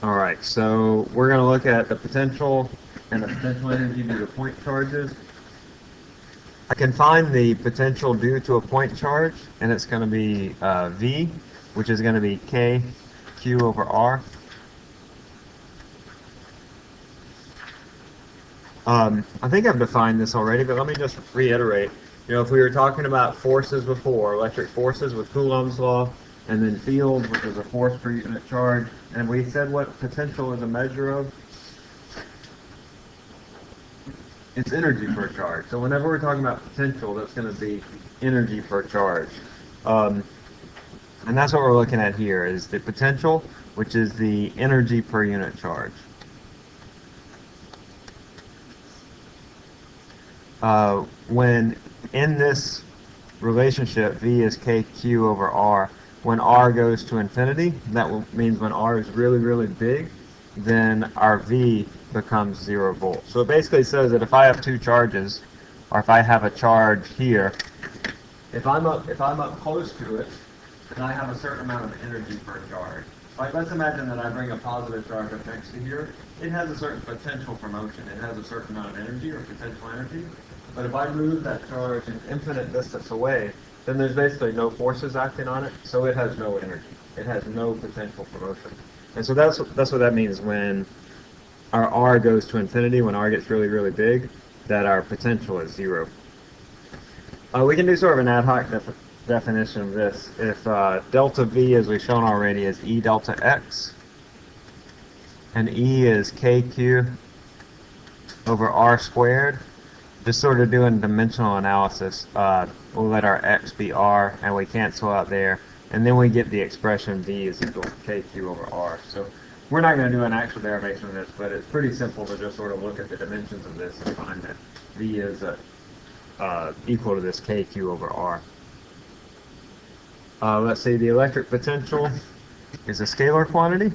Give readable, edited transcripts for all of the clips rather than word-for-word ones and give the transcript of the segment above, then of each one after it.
All right, so we're going to look at the potential and the potential energy due to point charges. I can find the potential due to a point charge, and it's going to be V, which is going to be K Q over R. I think I've defined this already, but let me just reiterate. You know, if we were talking about forces before, electric forces with Coulomb's law, and then fields, which is a force per unit charge, and we said what potential is a measure of? It's energy per charge. So whenever we're talking about potential, that's going to be energy per charge. And that's what we're looking at here, is the potential, which is the energy per unit charge. When in this relationship, V is KQ over R, when R goes to infinity, that means when R is really, really big, then our V becomes 0 volts. So it basically says that if I have two charges, or if I have a charge here, if I'm up close to it, then I have a certain amount of energy per charge. Like, let's imagine that I bring a positive charge up next to here. It has a certain potential for motion. It has a certain amount of energy or potential energy. But if I move that charge an infinite distance away, then there's basically no forces acting on it, so it has no energy. It has no potential for motion. And so that's what that means when our R goes to infinity, when R gets really, really big, that our potential is 0. We can do sort of an ad hoc definition of this. If delta V, as we've shown already, is E delta X, and E is KQ over R squared, just sort of doing dimensional analysis, we'll let our X be R, and we cancel out there, and then we get the expression V is equal to KQ over R. So we're not going to do an actual derivation of this, but it's pretty simple to just sort of look at the dimensions of this and find that V is equal to this KQ over R. Let's see, the electric potential is a scalar quantity.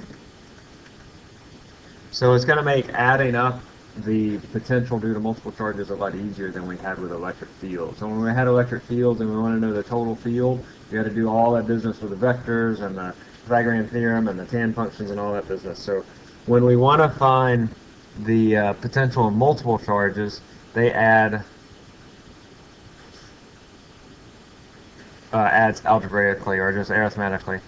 So it's going to make adding up the potential due to multiple charges a lot easier than we had with electric fields. So when we had electric fields and we want to know the total field, we had to do all that business with the vectors and the Pythagorean theorem and the tan functions and all that business. So when we want to find the potential of multiple charges, they adds algebraically or just arithmetically.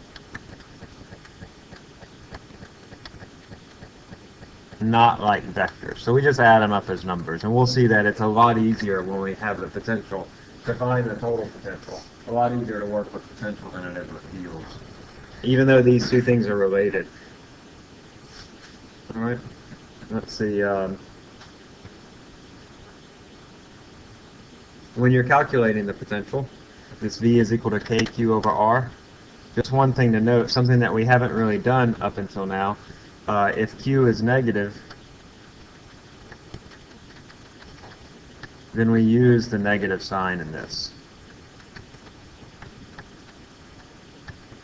Not like vectors. So we just add them up as numbers, and we'll see that it's a lot easier when we have the potential to find the total potential. A lot easier to work with potential than it is with fields, even though these two things are related. All right, let's see. When you're calculating the potential, this V is equal to KQ over R. Just one thing to note, something that we haven't really done up until now. If Q is negative, then we use the negative sign in this.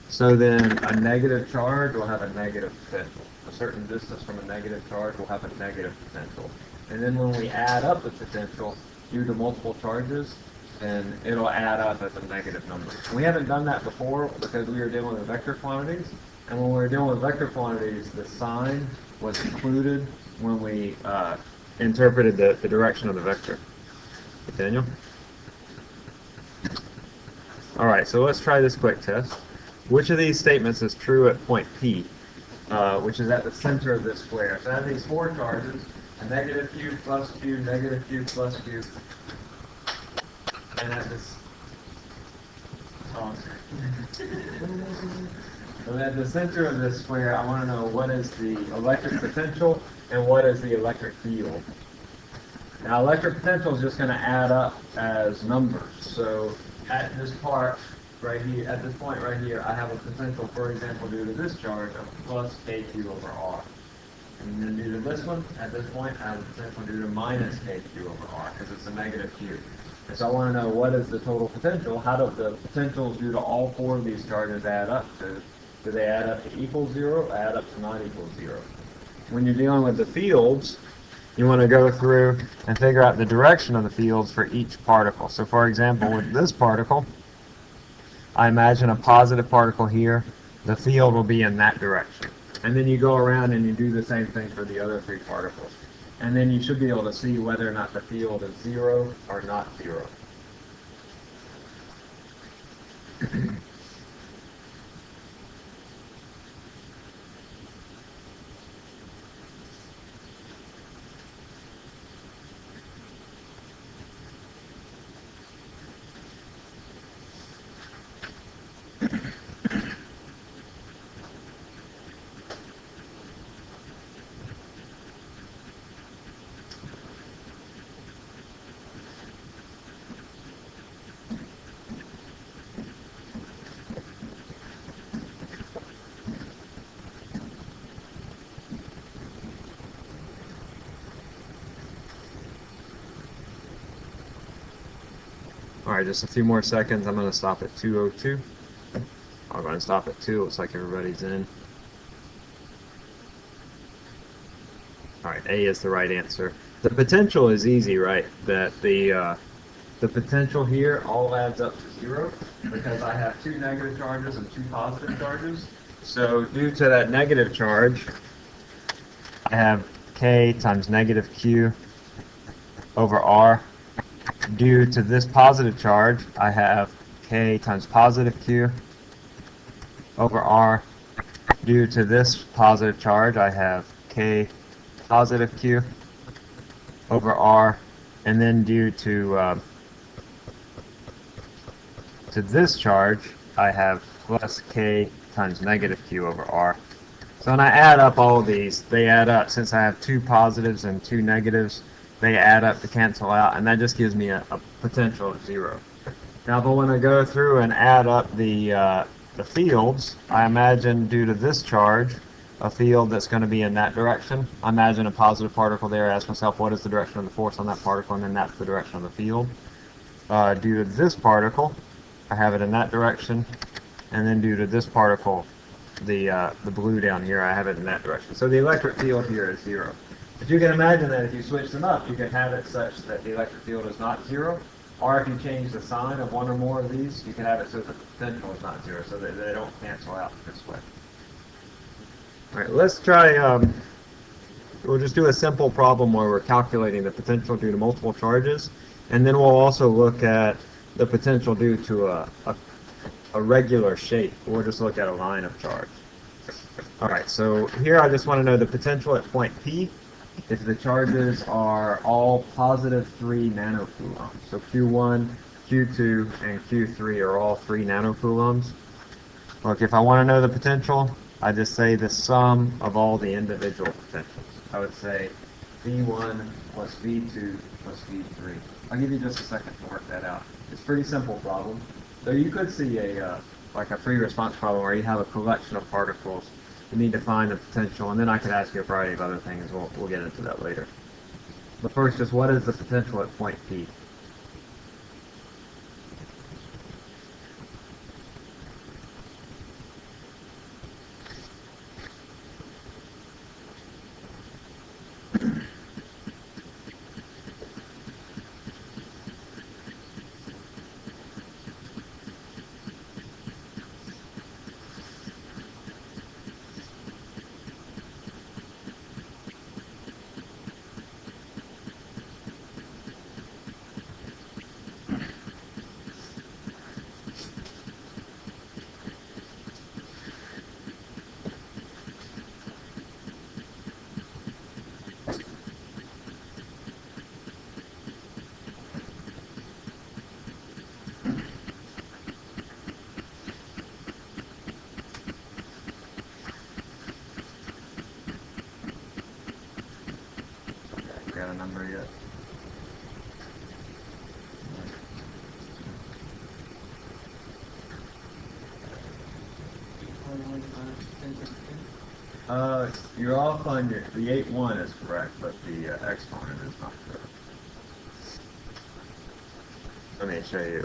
So then a negative charge will have a negative potential. A certain distance from a negative charge will have a negative potential. And then when we add up the potential due to multiple charges, then it'll add up as a negative number. We haven't done that before because we were dealing with vector quantities. And when we were dealing with vector quantities, the sign was included when we interpreted the direction of the vector. Daniel? All right, so let's try this quick test. Which of these statements is true at point P, which is at the center of this square? So I have these four charges, a negative Q plus Q, negative Q plus Q, and at this... So at the center of this square, I want to know what is the electric potential and what is the electric field. Now, electric potential is just going to add up as numbers. So at this part right here, at this point right here, I have a potential, for example, due to this charge of plus KQ over R. And then due to this one, at this point, I have a potential due to minus KQ over R because it's a negative Q. And so I want to know what is the total potential. How do the potentials due to all four of these charges add up to? Do they add up to equal 0 or add up to not equal 0? When you're dealing with the fields, you want to go through and figure out the direction of the fields for each particle. So for example, with this particle, I imagine a positive particle here. The field will be in that direction. And then you go around and you do the same thing for the other three particles. And then you should be able to see whether or not the field is 0 or not 0. Alright, just a few more seconds. I'm going to stop at 2:02. I'm going to stop at 2. Looks like everybody's in. Alright, A is the right answer. The potential is easy, right? That the potential here all adds up to 0 because I have 2 negative charges and 2 positive charges. So due to that negative charge, I have K times negative Q over R. Due to this positive charge, I have K times positive Q over R. Due to this positive charge, I have K positive Q over R. And then due to this charge, I have plus K times negative Q over R. So when I add up all of these, they add up. Since I have 2 positives and 2 negatives, they add up to cancel out, and that just gives me a potential of 0. Now, if I want to go through and add up the fields, I imagine due to this charge, a field that's going to be in that direction. I imagine a positive particle there. Ask myself, what is the direction of the force on that particle, and then that's the direction of the field. Due to this particle, I have it in that direction, and then due to this particle, the blue down here, I have it in that direction. So the electric field here is 0. But you can imagine that if you switch them up, you can have it such that the electric field is not 0, or if you change the sign of one or more of these, you can have it so that the potential is not 0, so that they don't cancel out this way. All right, let's try, we'll just do a simple problem where we're calculating the potential due to multiple charges, and then we'll also look at the potential due to a regular shape. We'll just look at a line of charge. All right, so here I just want to know the potential at point P if the charges are all positive 3 nanocoulombs. So Q1, Q2, and Q3 are all 3 nanocoulombs. Look, if I want to know the potential, I just say the sum of all the individual potentials. I would say V1 plus V2 plus V3. I'll give you just a second to work that out. It's a pretty simple problem. So you could see like a free response problem where you have a collection of particles. You need to find the potential, and then I could ask you a variety of other things. We'll get into that later. But first, just what is the potential at point P? Got a number yet? You're off on the 8-1 is correct, but the exponent is not correct. Let me show you.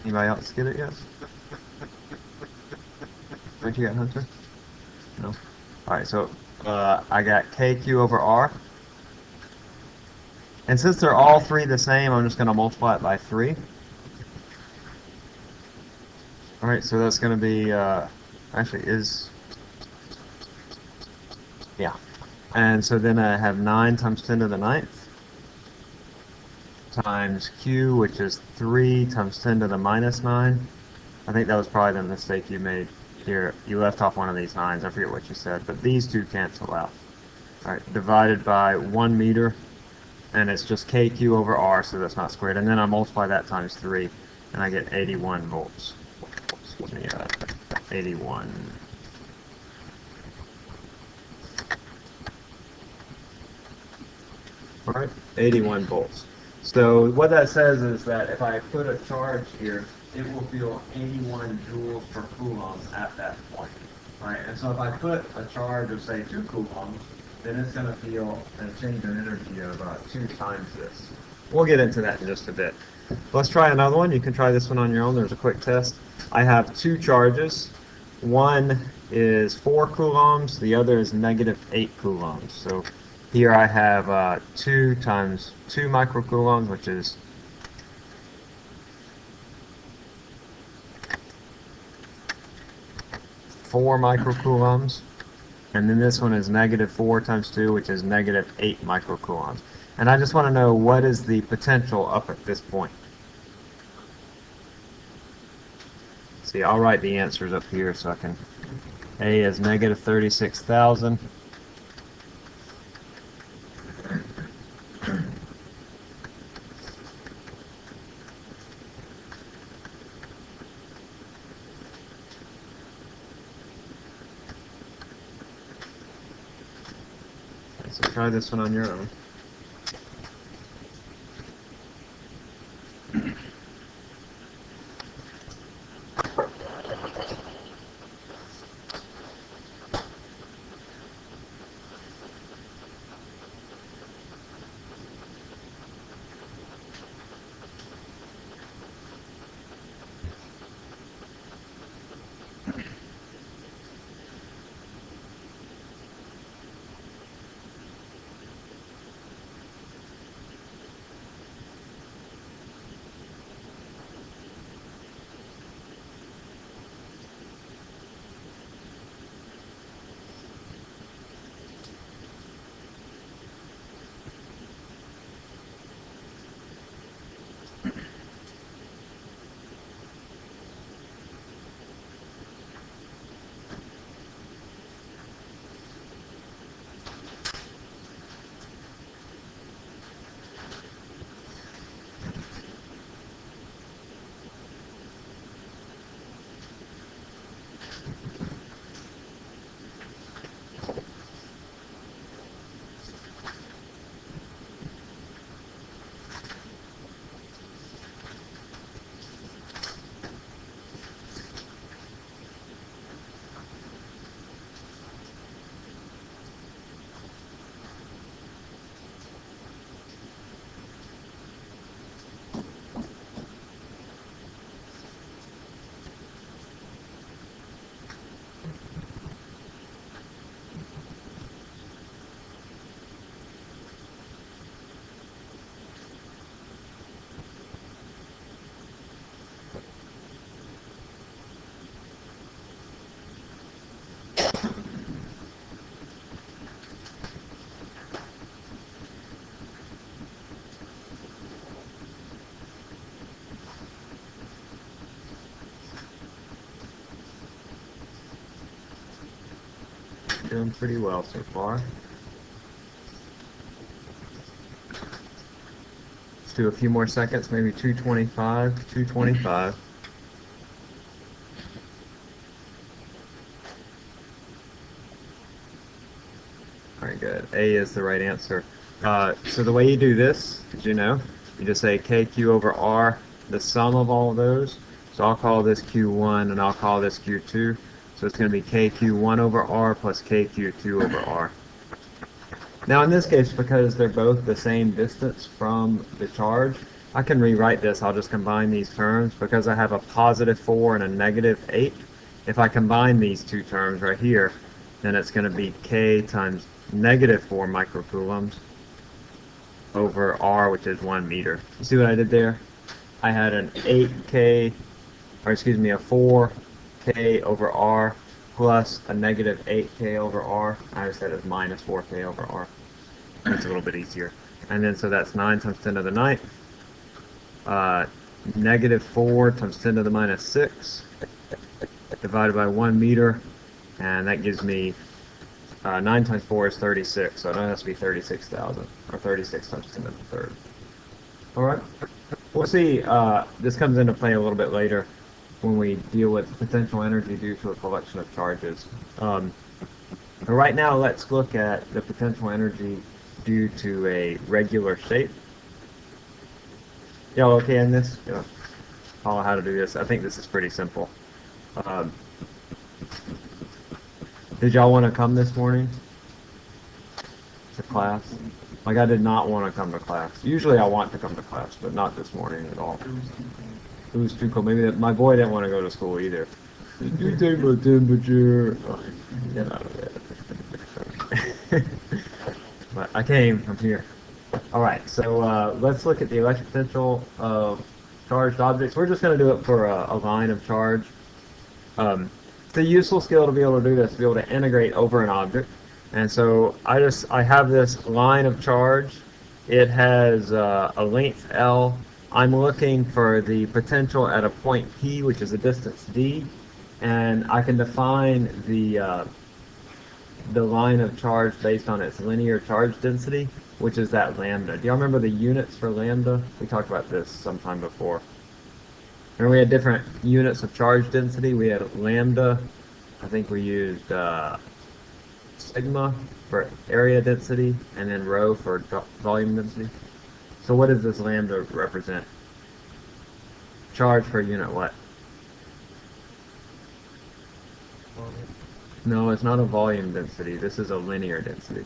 Anybody else get it yet? What you got, Hunter? No? Alright, so I got KQ over R. And since they're all 3 the same, I'm just going to multiply it by 3. Alright, so that's going to be, actually is, Yeah. And so then I have 9 times 10 to the ninth times q, which is 3 times 10 to the minus 9. I think that was probably the mistake you made here. You left off one of these 9s. I forget what you said, but these two cancel out. All right, divided by 1 meter, and it's just kq over r, so that's not squared. And then I multiply that times 3, and I get 81 volts. Excuse me, 81. All right, 81 volts. So what that says is that if I put a charge here, it will feel 81 joules per coulomb at that point. All right, and so if I put a charge of, say, 2 coulombs, then it's going to feel a change in energy of 2 times this. We'll get into that in just a bit. Let's try another one. You can try this one on your own. There's a quick test. I have 2 charges. One is 4 coulombs. The other is negative 8 coulombs. So here I have 2 times 2 microcoulombs, which is 4 microcoulombs. And then this one is negative 4 times 2, which is negative 8 microcoulombs. And I just want to know, what is the potential up at this point? See, I'll write the answers up here so I can. A is negative 36,000. So try this one on your own. Doing pretty well so far. Let's do a few more seconds, maybe 225, 225. All right, good. A is the right answer. So the way you do this, as you know, you just say KQ over R, the sum of all of those. So I'll call this Q1 and I'll call this Q2. So it's going to be KQ1 over R plus KQ2 over R. Now in this case, because they're both the same distance from the charge, I can rewrite this. I'll just combine these terms. Because I have a positive 4 and a negative 8, if I combine these two terms right here, then it's going to be K times negative 4 microcoulombs over R, which is 1 meter. You see what I did there? I had an 8K, or excuse me, a 4K over R plus a negative 8k over r. I just said it's minus 4k over r. It's a little bit easier. And then so that's 9 times 10 to the 9th. Negative 4 times 10 to the minus 6 divided by 1 meter. And that gives me 9 times 4 is 36. So it has to be 36,000, or 36 times 10 to the third. All right. We'll see. This comes into play a little bit later when we deal with potential energy due to a collection of charges. But right now, let's look at the potential energy due to a regular shape. Y'all okay in this? Yeah. Follow how to do this. I think this is pretty simple. Did y'all want to come this morning to class? Like, I did not want to come to class. Usually I want to come to class, but not this morning at all. It was too cold. Maybe my boy didn't want to go to school either. Did you take my temperature? Oh, get out of bed. But I came. I'm here. All right, so let's look at the electric potential of charged objects. We're just going to do it for a line of charge. It's a useful skill to be able to do this, to be able to integrate over an object. And so I have this line of charge. It has a length L. I'm looking for the potential at a point P, which is a distance D, and I can define the line of charge based on its linear charge density, which is that lambda. Do y'all remember the units for lambda? We talked about this sometime before. Remember we had different units of charge density. We had lambda. I think we used sigma for area density, and then rho for volume density. So what does this lambda represent? Charge per unit what? No, it's not a volume density. This is a linear density.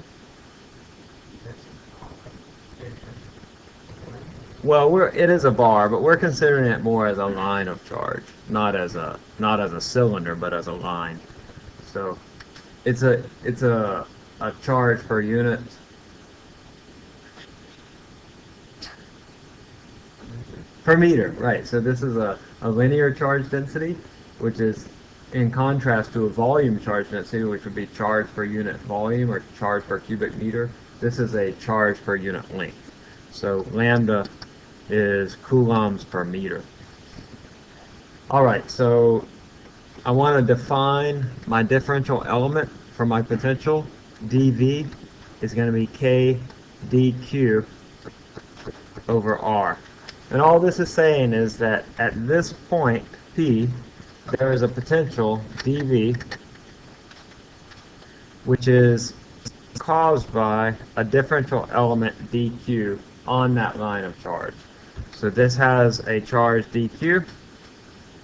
Well, it is a bar, but we're considering it more as a line of charge, not as a cylinder, but as a line. So it's a charge per unit. Per meter, right. So this is a linear charge density, which is in contrast to a volume charge density, which would be charge per unit volume or charge per cubic meter. This is a charge per unit length. So lambda is coulombs per meter. All right, so I want to define my differential element for my potential. dV is going to be K dq over R. And all this is saying is that at this point, P, there is a potential, dV, which is caused by a differential element, dq, on that line of charge. So this has a charge dq,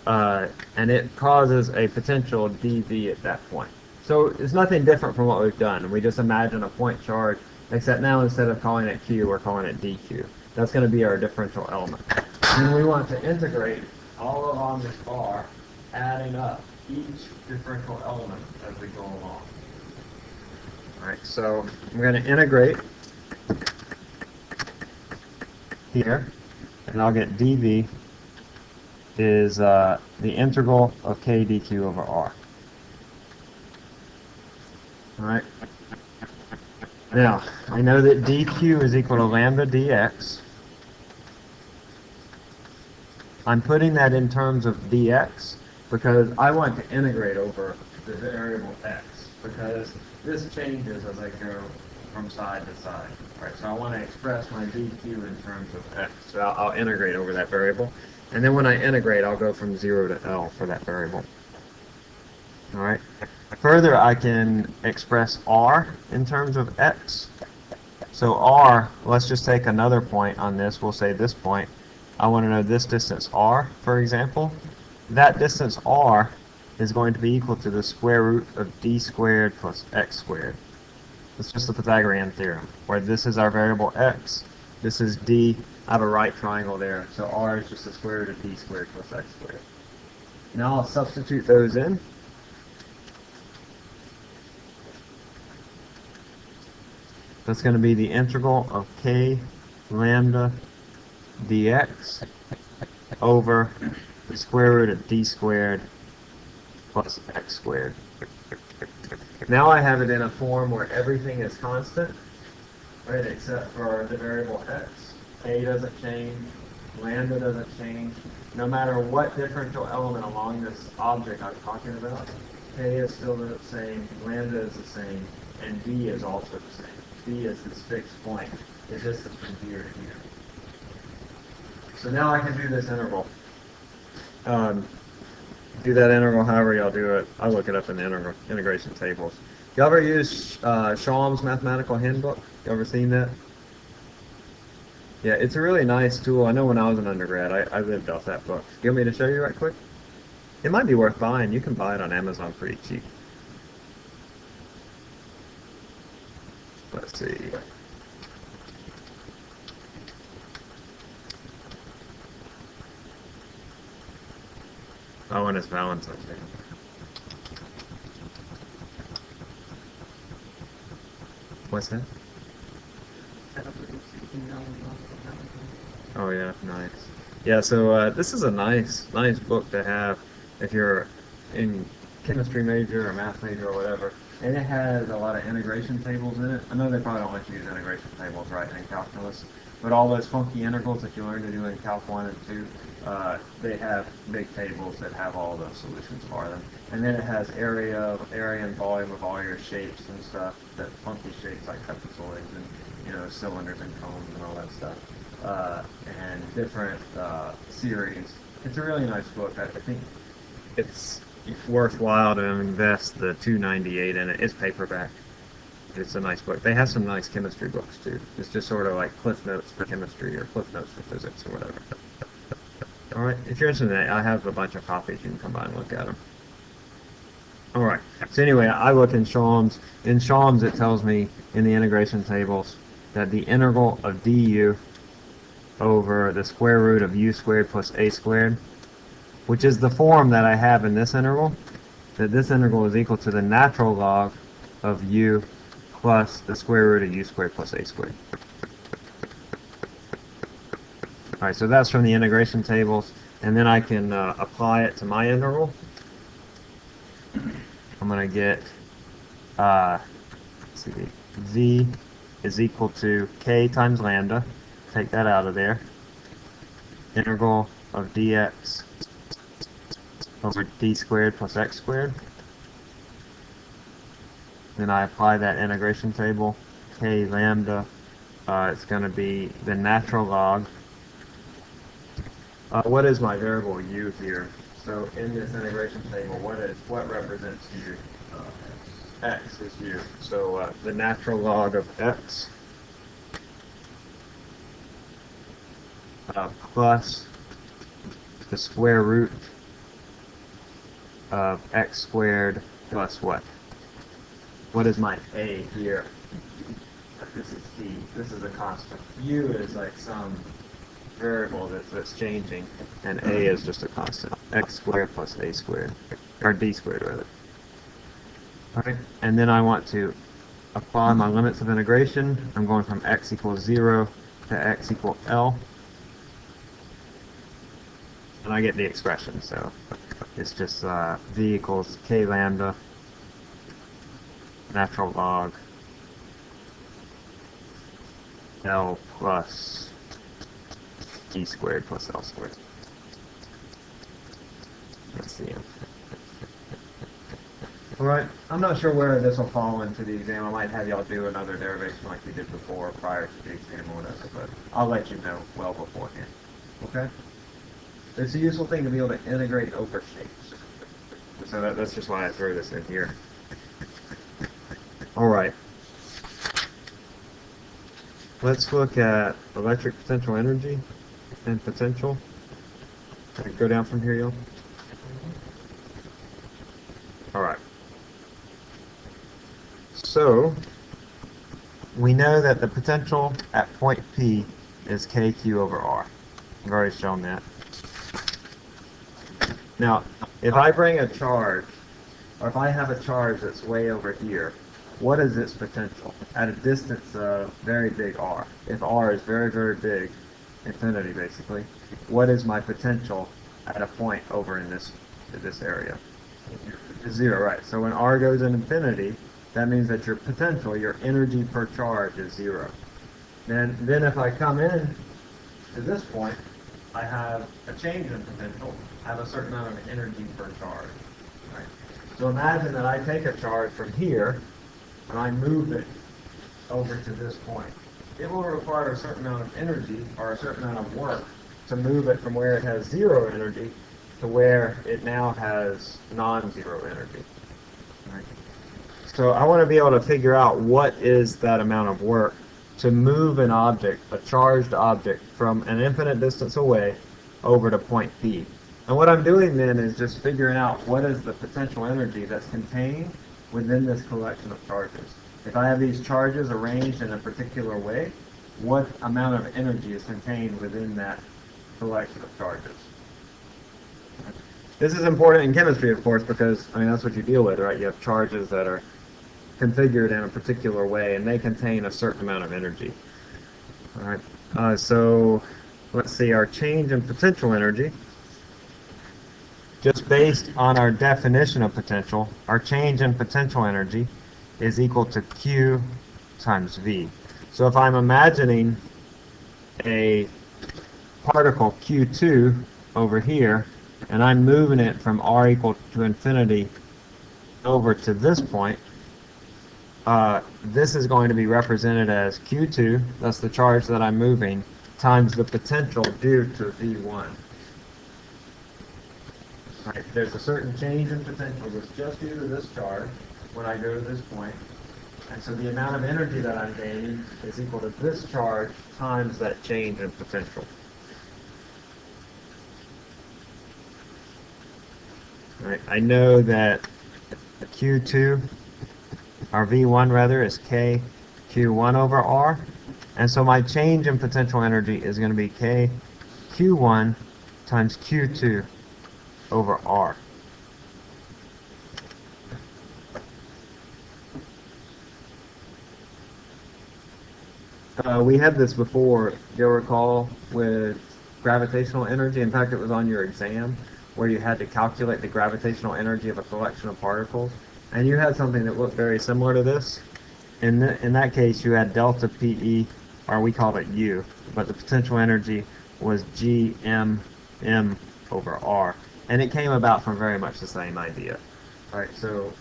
and it causes a potential dV at that point. So it's nothing different from what we've done. We just imagine a point charge, except now instead of calling it Q, we're calling it dq. That's going to be our differential element. And we want to integrate all along this bar, adding up each differential element as we go along. All right, so I'm going to integrate here, and I'll get dV is the integral of K dq over R. All right. Now, I know that dq is equal to lambda dx. I'm putting that in terms of dx because I want to integrate over the variable x, because this changes as I go from side to side. All right, so I want to express my dq in terms of x. So I'll integrate over that variable. And then when I integrate, I'll go from 0 to L for that variable. All right. Further, I can express R in terms of x. So R, let's just take another point on this. We'll say this point. I want to know this distance R, for example. That distance R is going to be equal to the square root of d squared plus x squared. It's just the Pythagorean theorem, where this is our variable x, this is d. I have a right triangle there, so R is just the square root of d squared plus x squared. Now I'll substitute those in. That's going to be the integral of k lambda dx over the square root of d squared plus x squared. Now I have it in a form where everything is constant, right, except for the variable x. K doesn't change, lambda doesn't change. No matter what differential element along this object I'm talking about, K is still the same, lambda is the same, and V is also the same. V is this fixed point. It just is from here to here. So now I can do this integral. Do that integral however y'all do it. I look it up in the integration tables. You ever use Shalom's Mathematical Handbook? You ever seen that? Yeah, it's a really nice tool. I know when I was an undergrad, I lived off that book. You want me to show you right quick? It might be worth buying. You can buy it on Amazon pretty cheap. Let's see. Oh, and it's Valentine's Day. What's that? Oh yeah, nice. Yeah, so this is a nice book to have if you're in chemistry major or math major or whatever. And it has a lot of integration tables in it. I know they probably don't let you use integration tables right in calculus, but all those funky integrals that you learn to do in Calc 1 and 2, they have big tables that have all the solutions for them. And then it has area and volume of all your shapes and stuff, that funky shapes like trapezoids and cylinders and cones and all that stuff, and different series. It's a really nice book. I think it's worthwhile to invest the $2.98 in it. It's paperback. It's a nice book. They have some nice chemistry books too. It's just sort of like Cliff Notes for chemistry or Cliff Notes for physics or whatever. All right, if you're interested in that, I have a bunch of copies. You can come by and look at them. All right. So anyway, I look in Shalom's. In Shalom's, it tells me in the integration tables that the integral of du over the square root of u squared plus a squared, which is the form that I have in this integral, that this integral is equal to the natural log of u plus the square root of u squared plus a squared. All right, so that's from the integration tables, and then I can apply it to my integral. I'm going to get, let's see, v is equal to k times lambda. Take that out of there. Integral of dx over d squared plus x squared. Then I apply that integration table. K lambda, it's going to be the natural log. What is my variable u here? So in this integration table, what represents u? X is u. So the natural log of x plus the square root of x squared plus what? What is my a here? This is d. This is a constant. U is like some variable that's changing, and a is just a constant. X squared plus a squared, or d squared rather. Alright, and then I want to apply my limits of integration. I'm going from x equals 0 to x equal L. And I get the expression, so it's just v equals k lambda natural log L plus d squared plus L squared. Let's see. Alright, I'm not sure where this will fall into the exam. I might have y'all do another derivation like we did before prior to the exam or whatever, but I'll let you know well beforehand. Okay? It's a useful thing to be able to integrate over shapes. So that's just why I threw this in here. Alright. Let's look at electric potential energy and potential. Can I go down from here, y'all? Alright. So, we know that the potential at point P is kq over r. I've already shown that. Now, if I bring a charge, or if I have a charge that's way over here, what is its potential at a distance of very big r? If r is very, very big, infinity basically, what is my potential at a point over in this area? 0, right. So when r goes in infinity, that means that your potential, your energy per charge is 0. Then if I come in to this point, I have a change in potential, I have a certain amount of energy per charge. Right? So imagine that I take a charge from here, and I move it over to this point. It will require a certain amount of energy, or a certain amount of work, to move it from where it has 0 energy to where it now has non-zero energy. Right? So I want to be able to figure out what is that amount of work to move an object, a charged object, from an infinite distance away over to point P. And what I'm doing then is just figuring out what is the potential energy that's contained within this collection of charges. If I have these charges arranged in a particular way, what amount of energy is contained within that collection of charges? This is important in chemistry, of course, because, I mean, that's what you deal with, right? You have charges that are configured in a particular way, and they contain a certain amount of energy. All right. So let's see, our change in potential energy, just based on our definition of potential, our change in potential energy is equal to Q times V. So if I'm imagining a particle Q2 over here, and I'm moving it from r equal to infinity over to this point, this is going to be represented as Q2, that's the charge that I'm moving, times the potential due to V1. Right, there's a certain change in potential that's just due to this charge when I go to this point, and so the amount of energy that I'm gaining is equal to this charge times that change in potential. Right, I know that Q2, or V1 rather, is K Q1 over R, and so my change in potential energy is going to be K Q1 times Q2 over R. We had this before, you'll recall, with gravitational energy. In fact, it was on your exam where you had to calculate the gravitational energy of a collection of particles. And you had something that looked very similar to this. In that case, you had delta PE, or we called it U, but the potential energy was GMM over R. And it came about from very much the same idea. All right, so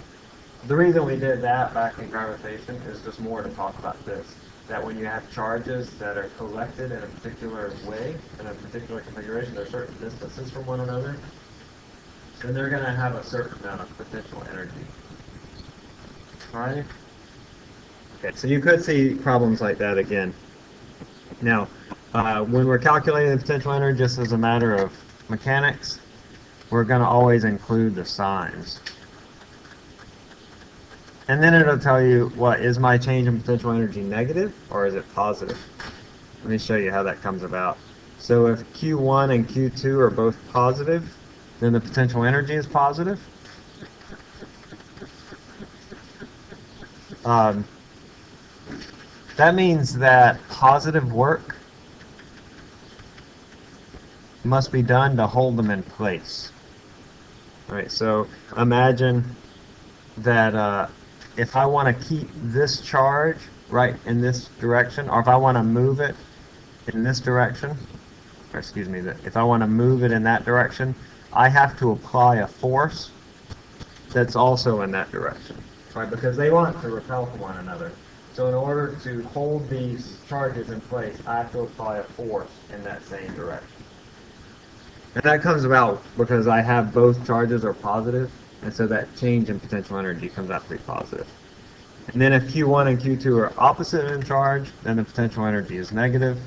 the reason we did that back in gravitation is just more to talk about this, that when you have charges that are collected in a particular way, in a particular configuration, they're certain distances from one another, then they're going to have a certain amount of potential energy. All right? Okay, so you could see problems like that again. Now, when we're calculating the potential energy just as a matter of mechanics, we're going to always include the signs. And then it'll tell you, what, is my change in potential energy negative or is it positive? Let me show you how that comes about. So if Q1 and Q2 are both positive, then the potential energy is positive. That means that positive work must be done to hold them in place. All right, so imagine that if I want to keep this charge right in this direction, or if I want to move it in this direction, or excuse me, if I want to move it in that direction, I have to apply a force that's also in that direction, right? Because they want to repel from one another. So in order to hold these charges in place, I have to apply a force in that same direction. And that comes about because I have both charges are positive, and so that change in potential energy comes out to be positive. And then if Q1 and Q2 are opposite in charge, then the potential energy is negative.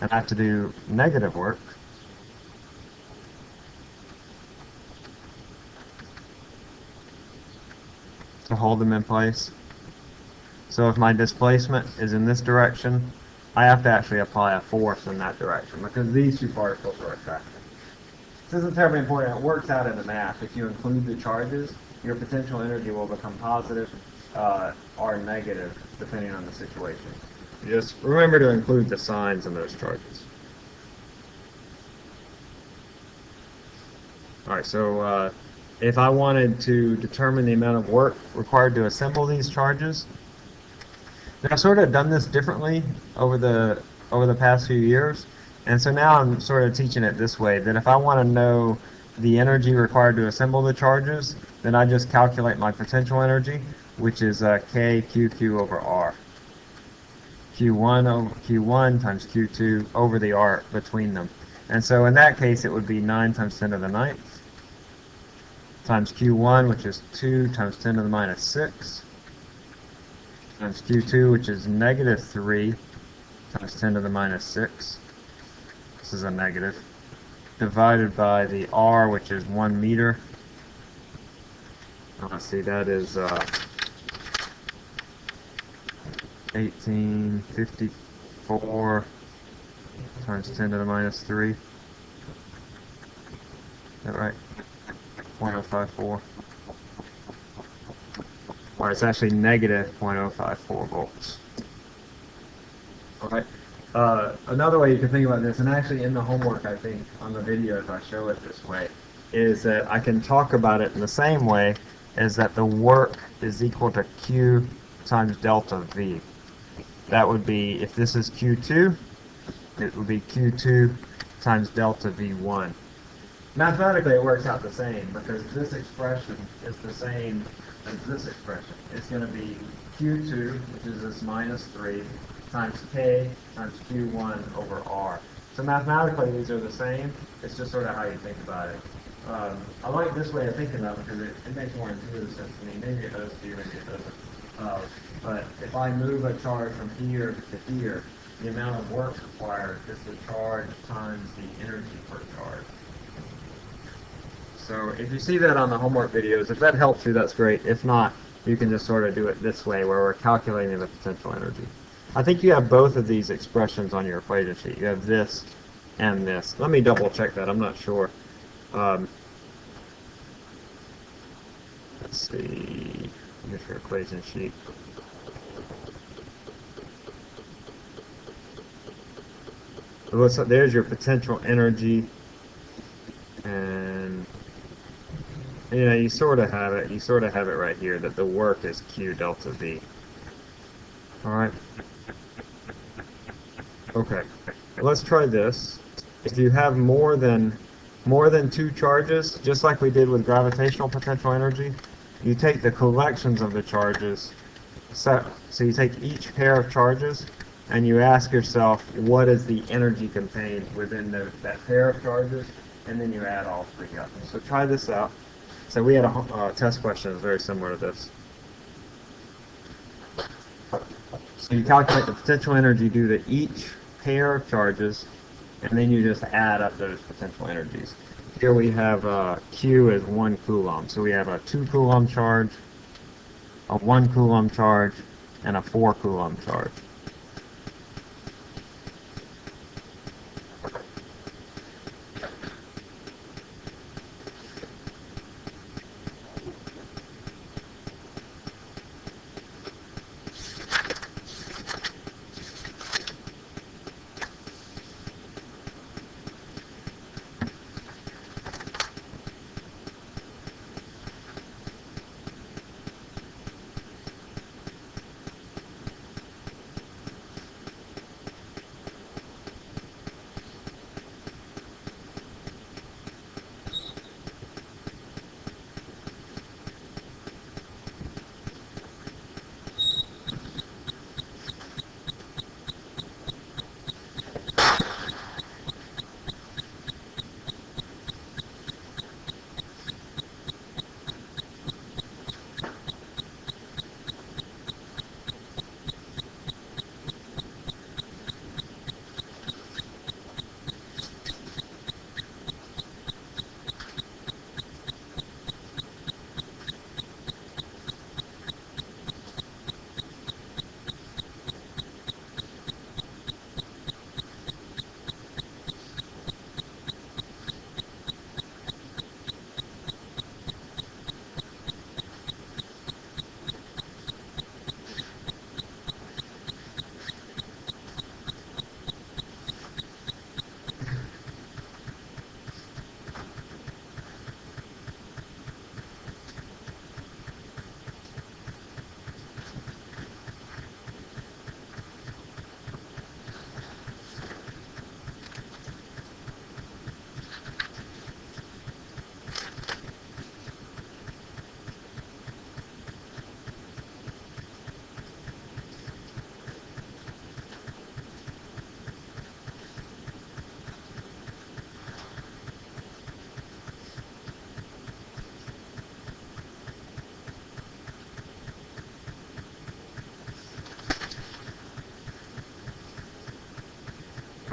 And I have to do negative work. To hold them in place. So if my displacement is in this direction, I have to actually apply a force in that direction because these two particles are attracted. This isn't terribly important. It works out in the math. If you include the charges, your potential energy will become positive or negative depending on the situation. Just remember to include the signs in those charges. All right, so if I wanted to determine the amount of work required to assemble these charges, and I've sort of done this differently over the past few years, and so now I'm sort of teaching it this way, that if I want to know the energy required to assemble the charges, then I just calculate my potential energy, which is K QQ over R. Q1 over Q1 times Q2 over the R between them. And so in that case, it would be 9 times 10 to the 9th times Q1, which is 2 times 10 to the minus 6, times Q2, which is negative 3 times 10 to the minus 6. This is a negative. Divided by the R, which is 1 meter. Let's see, that is 1854 times 10 to the minus 3. Is that right? 0.054. Or it's actually negative 0.054 volts. All right. Another way you can think about this, and actually in the homework, I think, on the videos I show it this way, is that I can talk about it in the same way as that the work is equal to Q times delta V. That would be, if this is Q2, it would be Q2 times delta V1. Mathematically, it works out the same, because this expression is the same as this expression. It's going to be Q2, which is this minus 3, times K times Q1 over R. So mathematically, these are the same. It's just sort of how you think about it. I like this way of thinking about it because it makes more intuitive sense to me. Maybe it does to you, maybe it doesn't. But if I move a charge from here to here, the amount of work required is the charge times the energy per charge. So if you see that on the homework videos, if that helps you, that's great. If not, you can just sort of do it this way, where we're calculating the potential energy. I think you have both of these expressions on your equation sheet. You have this and this. Let me double check that. I'm not sure. Let's see. Here's your equation sheet. So there's your potential energy, and you know, you sort of have it. You sort of have it right here that the work is Q delta V. All right. Okay. Let's try this. If you have more than 2 charges, just like we did with gravitational potential energy, you take the collections of the charges. So you take each pair of charges, and you ask yourself, what is the energy contained within that pair of charges, and then you add all 3 up. So try this out. So we had a test question that's very similar to this. So you calculate the potential energy due to each pair of charges, and then you just add up those potential energies. Here we have Q is 1 coulomb. So we have a 2 coulomb charge, a 1 coulomb charge, and a 4 coulomb charge.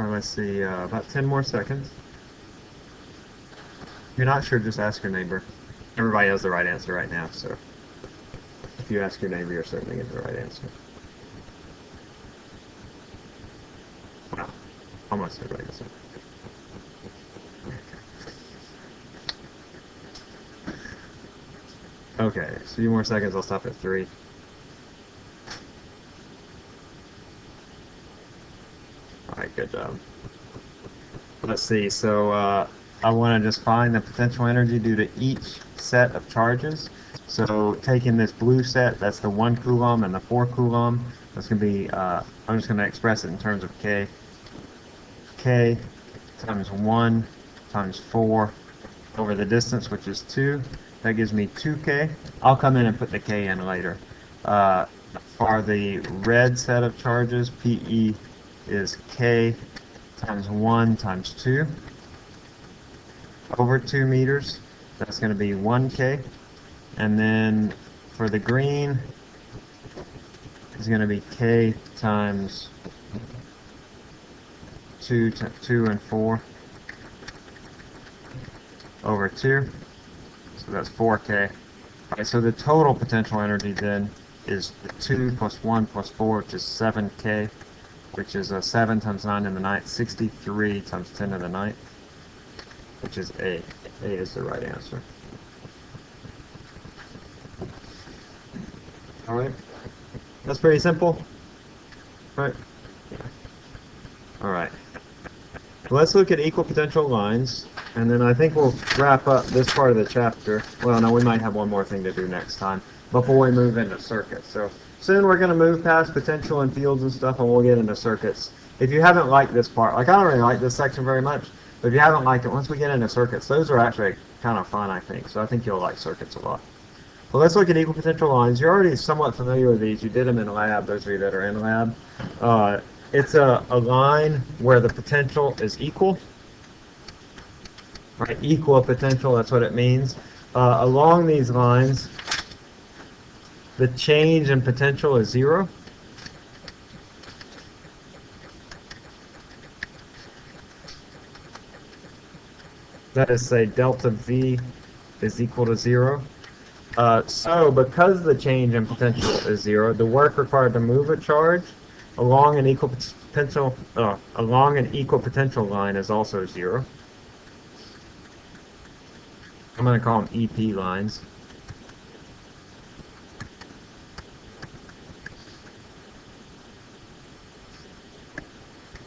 Or let's see, about 10 more seconds. If you're not sure, just ask your neighbor. Everybody has the right answer right now, so if you ask your neighbor, you're certainly getting the right answer. Well, almost everybody does it. Okay, a few more seconds, I'll stop at 3. Alright, good job. Let's see, so I want to just find the potential energy due to each set of charges. So taking this blue set, that's the 1 coulomb and the 4 coulomb, that's going to be, I'm just going to express it in terms of K. K times 1 times 4 over the distance, which is 2. That gives me 2K. I'll come in and put the K in later. For the red set of charges, PE is K times 1 times 2 over 2 meters. That's going to be 1K. And then for the green, it's going to be K times 2 and 4 over 2. So that's 4K. All right, so the total potential energy then is 2 plus 1 plus 4, which is 7K, which is 7 times 9 to the 9th, 63 times 10 to the 9th, which is A. A is the right answer. All right, that's pretty simple, right? All right, let's look at equipotential lines, and then I think we'll wrap up this part of the chapter. Well, no, we might have one more thing to do next time before we move into circuits. So soon we're going to move past potential and fields and stuff, and we'll get into circuits. If you haven't liked this part, like I don't really like this section very much, but if you haven't liked it, once we get into circuits, those are actually kind of fun, I think. So I think you'll like circuits a lot. Well, let's look at equipotential lines. You're already somewhat familiar with these. You did them in lab, those of you that are in lab. It's a line where the potential is equal. Right, equal potential, that's what it means. Along these lines, the change in potential is 0. That is, say, delta V is equal to 0. So because the change in potential is 0, the work required to move a charge along an equal potential line is also 0. I'm going to call them EP lines.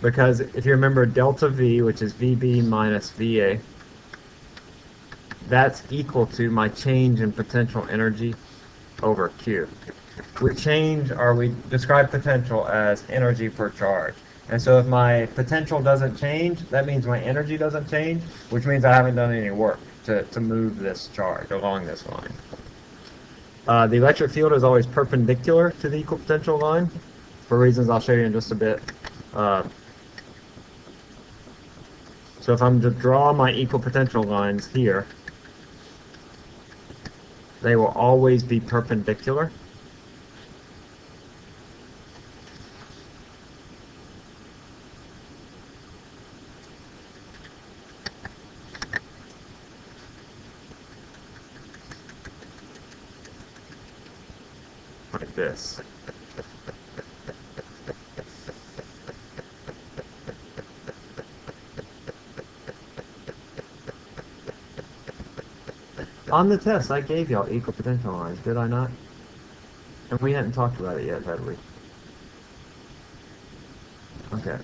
Because if you remember delta V, which is VB minus VA, that's equal to my change in potential energy over Q. We describe potential as energy per charge. And so if my potential doesn't change, that means my energy doesn't change, which means I haven't done any work to move this charge along this line. The electric field is always perpendicular to the equipotential line, for reasons I'll show you in just a bit. So if I'm to draw my equipotential lines here, they will always be perpendicular. Like this. On the test, I gave y'all equipotential lines, did I not? And we hadn't talked about it yet, had we? Okay.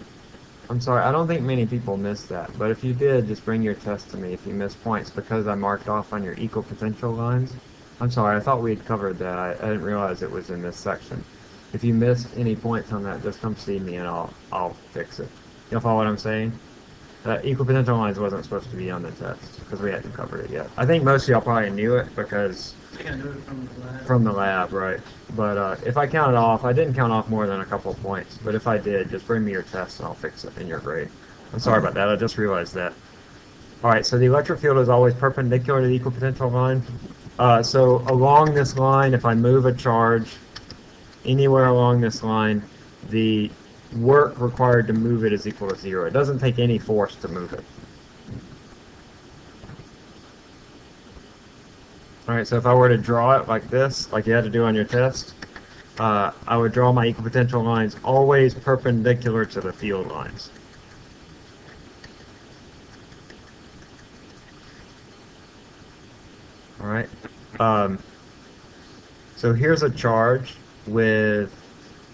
I'm sorry, I don't think many people missed that, but if you did, just bring your test to me if you missed points because I marked off on your equipotential lines. I'm sorry, I thought we had covered that. I didn't realize it was in this section. If you missed any points on that, just come see me and I'll fix it. You follow what I'm saying? Equipotential lines wasn't supposed to be on the test because we hadn't covered it yet. I think most of y'all probably knew it because from the lab, right? But if I counted off, I didn't count off more than a couple of points. But if I did, just bring me your test and I'll fix it in your grade. I'm sorry about that. I just realized that. All right. So the electric field is always perpendicular to the equipotential line. So along this line, if I move a charge anywhere along this line, the work required to move it is equal to 0. It doesn't take any force to move it. Alright, so if I were to draw it like this, like you had to do on your test, I would draw my equipotential lines always perpendicular to the field lines. Alright, so here's a charge with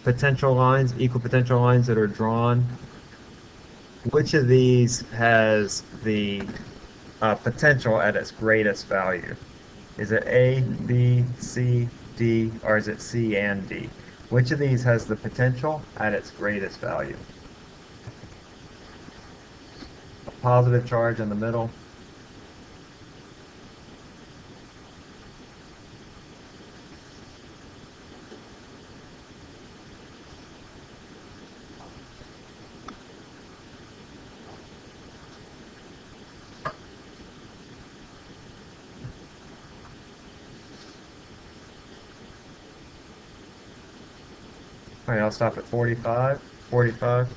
potential lines, equipotential lines that are drawn. Which of these has the potential at its greatest value? Is it A, B, C, D, or is it C and D? Which of these has the potential at its greatest value? A positive charge in the middle. All right, I'll stop at 45. 45.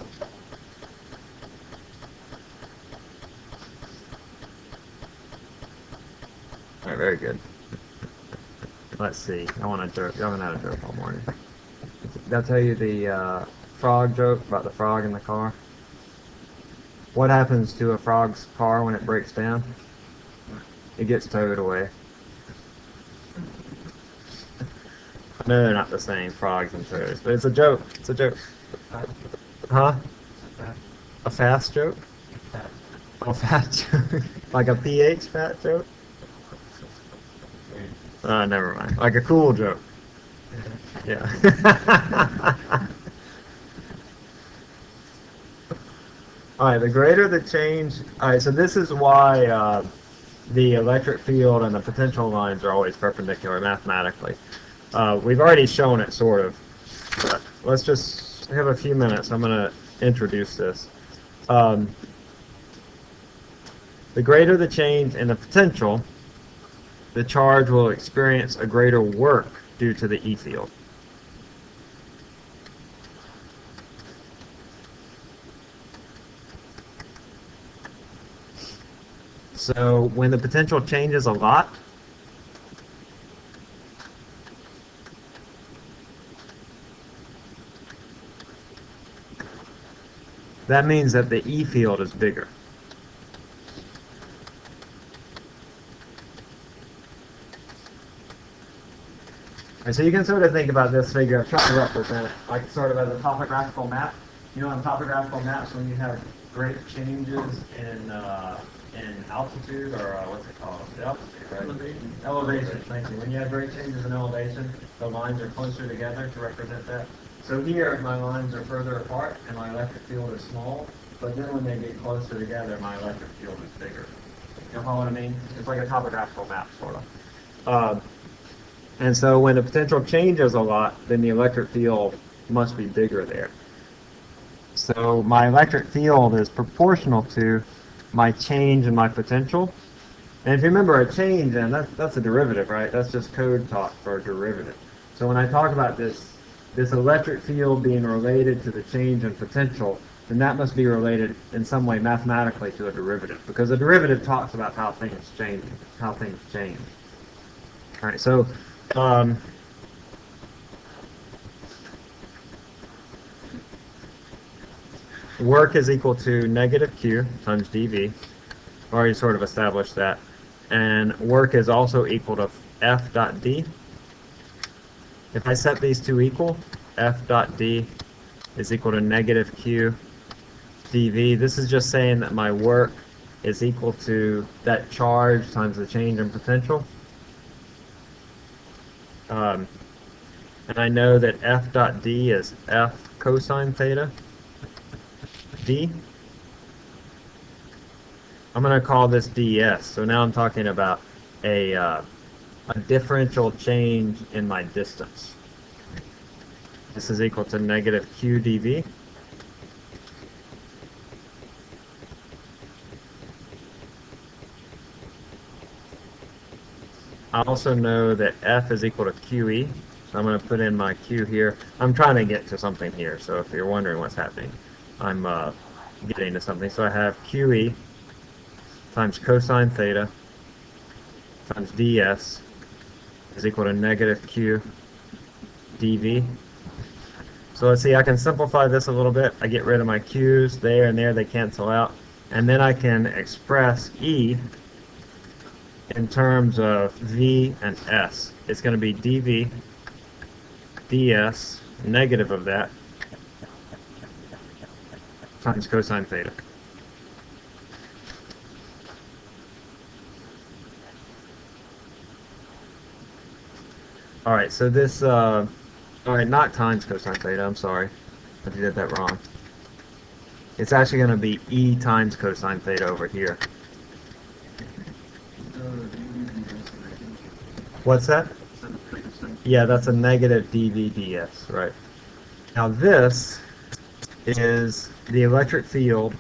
All right, very good. Let's see. I want to joke. I haven't had a joke all morning. Did I tell you the frog joke about the frog in the car? What happens to a frog's car when it breaks down? It gets towed away. No, they're not the same, frogs and toads, but it's a joke. It's a joke. Huh? A fast joke? A fat joke? Like a PH fat joke? Never mind. Like a cool joke. Yeah. Alright, the greater the change... Alright, so this is why the electric field and the potential lines are always perpendicular mathematically. We've already shown it, sort of. But let's just have a few minutes. I'm going to introduce this. The greater the change in the potential, the charge will experience a greater work due to the E field. So when the potential changes a lot, that means that the E field is bigger. And so you can sort of think about this figure. I'm trying to represent it like sort of as a topographical map. You know, on topographical maps, when you have great changes in altitude, or what's it called? The altitude, right? Elevation. Elevation, thank you. When you have great changes in elevation, the lines are closer together to represent that. So here, my lines are further apart, and my electric field is small. But then when they get closer together, my electric field is bigger. You know what I mean? It's like a topographical map, sort of. And so when the potential changes a lot, then the electric field must be bigger there. So my electric field is proportional to my change in my potential. And if you remember a change, and that's a derivative, right? That's just code talk for a derivative. So when I talk about this electric field being related to the change in potential, then that must be related in some way mathematically to a derivative, because a derivative talks about how things change. All right, so work is equal to negative Q times dV. Already sort of established that. And work is also equal to F dot D. If I set these two equal, F dot D is equal to negative Q dV. This is just saying that my work is equal to that charge times the change in potential. And I know that F dot D is F cosine theta D. I'm going to call this ds. So now I'm talking about a differential change in my distance. This is equal to negative Q dV. I also know that F is equal to QE. So I'm going to put in my Q here. I'm trying to get to something here, so if you're wondering what's happening, I'm getting to something. So I have QE times cosine theta times ds is equal to negative Q dV. So let's see, I can simplify this a little bit. I get rid of my Q's there and there, they cancel out. And then I can express E in terms of V and S. It's going to be dV ds, negative of that, times cosine theta. Alright, so this, alright, not times cosine theta, I'm sorry. I did that wrong. It's actually going to be E times cosine theta over here. What's that? Yeah, that's a negative dV ds, right. Now this is the electric field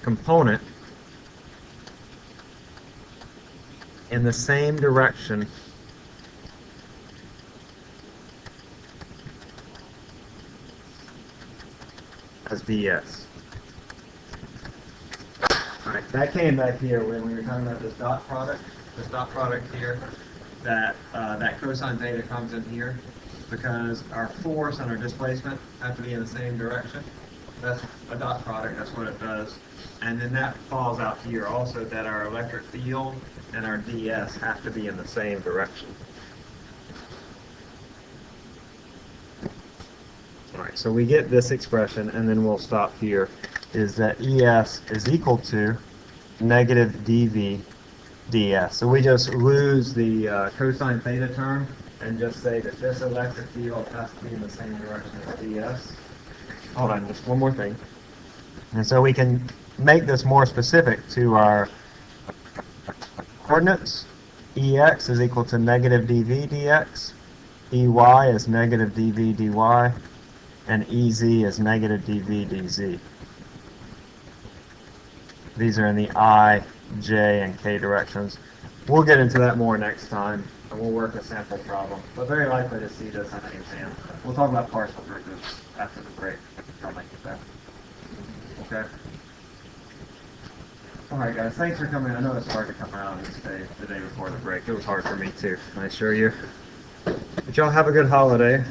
component in the same direction as ds. Alright, that came back here when we were talking about this dot product. This dot product here, that cosine theta comes in here because our force and our displacement have to be in the same direction. That's a dot product, that's what it does. And then that falls out here also, that our electric field and our ds have to be in the same direction. Alright, so we get this expression, and then we'll stop here, is that ES is equal to negative dV ds. So we just lose the cosine theta term and just say that this electric field has to be in the same direction as ds. Hold on, just one more thing. And so we can make this more specific to our coordinates. EX is equal to negative dV dx, EY is negative dV dy, and EZ is negative dV dz. These are in the I, J, and K directions. We'll get into that more next time, and we'll work a sample problem. But very likely to see this on the exam. We'll talk about partial derivatives after the break. I'll make it back. Okay? Alright guys, thanks for coming. I know it's hard to come out on this day, the day before the break. It was hard for me too, I assure you. But y'all have a good holiday.